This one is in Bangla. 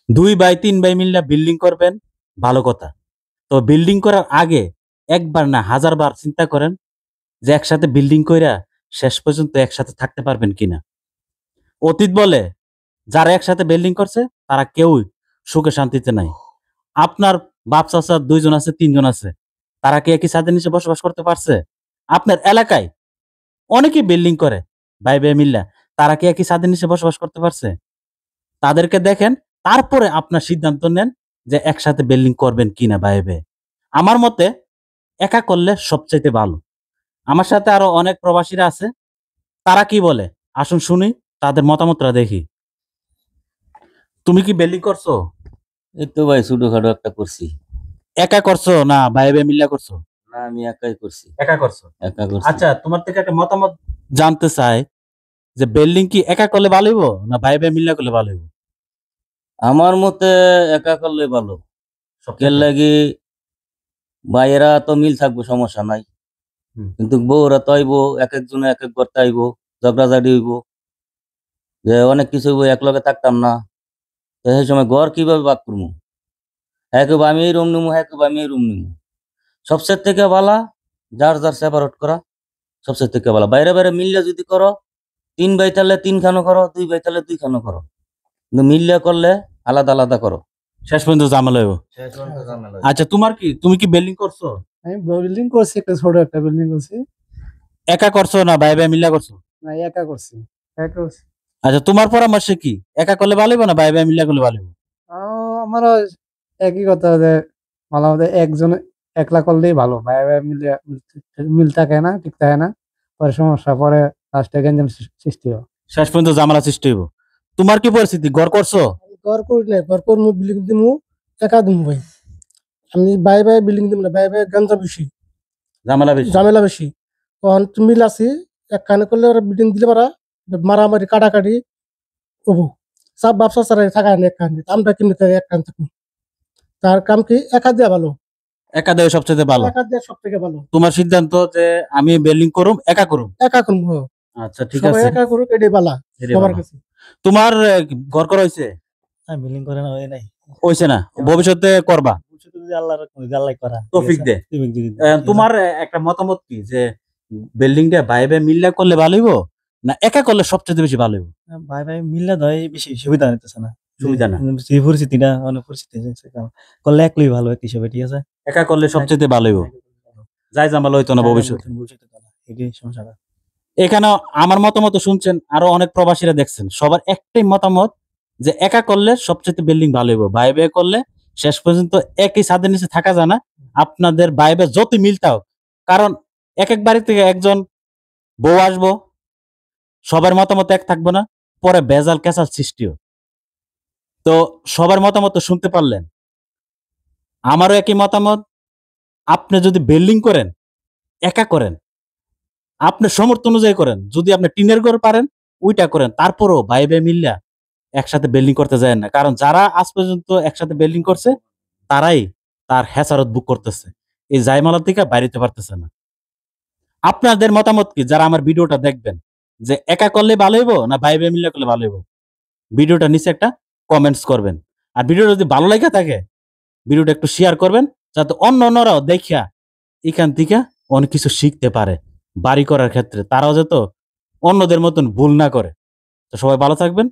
দুই ভাই তিন ভাই মিল্লা বিল্ডিং করবেন, ভালো কথা। তো বিল্ডিং করার আগে একবার না হাজারবার চিন্তা করেন যে একসাথে বিল্ডিং কইরা শেষ পর্যন্ত একসাথে থাকতে পারবেন কিনা। অতীত বলে যারা একসাথে বিল্ডিং করছে তারা কেউই সুখে শান্তিতে নাই। আপনার বাপ চাচা ২ জন আছে ৩ জন আছে। তারা কি একই ছাদের নিচে বসবাস করতে পারছে? আপনার এলাকায় অনেকেই বিল্ডিং করে ভাই ভাই মিল্লা। তারা কি একই ছাদের নিচে বসবাস করতে পারছে? তাদেরকে দেখেন, তারপরে আপনার সিদ্ধান্ত নেন যে একসাথে বিল্ডিং করবেন কিনা ভাই ভাই। আমার মতে একা করলে সবচাইতে ভালো। আমার সাথে আরো অনেক প্রবাসীরা আছে। তারা কি বলে? আসুন শুনি, তাদের মতামতটা দেখি। তুমি কি বিল্ডিং করছো? এই তো ভাই ছোটখাটো একটা করছি। একা করছো না ভাই ভাই মিল্লা করছো? না, আমি একাই করছি। একা করছো। একা করছি। আচ্ছা, তোমার থেকে একটা মতামত জানতে চাই যে বিল্ডিং কি একা করলে ভালো হইবো না ভাই ভাই মিল্লা করলে ভালো হইবো? আমার মতে একা করলে ভালো। এর লাগি ভাইয়েরা তো মিল থাকবো, সমস্যা নাই। কিন্তু বউরা তো আইবো, এক একজনে এক এক করতে আইবো, ঝগড়াঝাড়ি হইব, যে অনেক কিছু হইব, এক লগে থাকতাম না। তো সেই সময় ঘর কিভাবে ভাগ করবো? একবার আমি এই রুম নিবো, একবার আমি এই রুম নিবো। সবচেয়ে থেকে ভালো যার যার সেপারেট করা সবচেয়ে থেকে ভালো। বাইরে বাইরে মিললে যদি করো, ৩ ভাই তাহলে ৩ খানো করো, ২ ভাই তাহলে ২ খানো করো। কিন্তু মিললে করলে আলাদা আলাদা করো। শেষ পর্যন্ত ঝামেলা হইব। আচ্ছা, তুমি কি বিল্ডিং করছো? আমি বিল্ডিং করছি, একটা ছোট একটা বিল্ডিং করছি। একা করছো না ভাই ভাই মিল্লা করছো? না, একা করছি। একা করছি। আচ্ছা, তোমার পরামর্শ কি? একা করলে ভালো হইবো না ভাই ভাই মিল্লা করলে ভালো হইবো? আমারও একই কথা, যে ভালো আমাদের একজন একলা করলেই ভালো। ভাই ভাই মিলে মিল থাকে না, ঠিক থাকে না, পরে সমস্যা, পরে লাস্টে গেঞ্জাম সৃষ্টি হয়। শেষ পর্যন্ত ঝামেলা সৃষ্টি হইব। তোমার কি পরিস্থিতি? ঘর করছো? ঘর করলে ঘর করবো, বিল্ডিং দিমু, একা দিমু ভাই। আমি ভাই ভাই বিল্ডিং দিমু না, ভাই ভাই গঞ্জা বেশি, ঝামেলা বেশি। তখন মিল আছি, একখানে করলে ওরা বিল্ডিং দিলে পারা মারামারি কাটাকাটি হবো। সব ব্যবসা ছাড়া থাকা নেই একখানে, আমরা কিনতে একখান থাকুন। তার কাম কি একা দেওয়া ভালো, একা দেওয়া সবচেয়ে ভালো। একা দেওয়া সব থেকে ভালো। তোমার সিদ্ধান্ত যে আমি বিল্ডিং করুম, একা করুম। একা করবো। আচ্ছা, ঠিক সবাই আছে। একা করুক, এটাই ভালো সবার কাছে। তোমার ঘর করা হইছে? বিল্ডিং করে না, হয় নাই, হইছে না? ভবিষ্যতে করবা? ভবিষ্যতে যদি আল্লাহর আল্লাহ করা তৌফিক দে। তোমার একটা মতামত কি যে বিল্ডিংটা ভাই ভাই মিল্লা করলে ভালো হইবো না একা করলে সবচেয়ে বেশি ভালো হইবো? ভাই ভাই মিল্লা দেয় বেশি সুবিধা নিতেছে না, সুবিধা না। যে পরিস্থিতিটা অনেক পরিস্থিতি করলে একলাই ভালো এক হিসেবে, ঠিক আছে। একা করলে সবচেয়ে ভালো হইবো, যাই ঝামেলা হইতো না ভবিষ্যতে। এটাই সমস্যাটা। এখানে আমার মতামত শুনছেন, আরো অনেক প্রবাসীরা দেখছেন, সবার একটাই মতামত যে একা করলে সবচেয়ে বিল্ডিং ভালো হইব। ভাই ভাই করলে শেষ পর্যন্ত একই ছাদের নিচে থাকা যায় না। আপনাদের ভাই ভাই যত মিলতাও, কারণ এক এক বাড়ি থেকে একজন বউ আসবো, সবার মতামত এক থাকবো না, পরে বেজাল ক্যাসাল সৃষ্টিও। তো সবার মতামত শুনতে পারলেন। আমারও একই মতামত। আপনি যদি বিল্ডিং করেন, একা করেন, আপনার সমর্থ অনুযায়ী করেন। যদি আপনি টিনের ঘর পারেন ওইটা করেন, তারপরও ভাই ভাই মিল্লা একসাথে বিল্ডিং করতে যায় না। কারণ যারা আজ পর্যন্ত একসাথে বিল্ডিং করছে তারাই তার হেসারত বুক করতেছে, এই জায়মালা থেকে বাইরেতে পারতেছে না। আপনাদের মতামত কি? যারা আমার ভিডিওটা দেখবেন, যে একা করলে ভালো হইব না ভাই ভাই মিল্লা করলে ভালো হইব? ভিডিওটা নিচে একটা কমেন্টস করবেন। আর ভিডিওটা যদি ভালো লাগে থাকে ভিডিওটা একটু শেয়ার করবেন, যাতে অন্যরাও দেখিয়া এখান থেকে অনেক কিছু শিখতে পারে বাড়ি করার ক্ষেত্রে, তারাও যাতে অন্যদের মতন ভুল না করে। তো সবাই ভালো থাকবেন।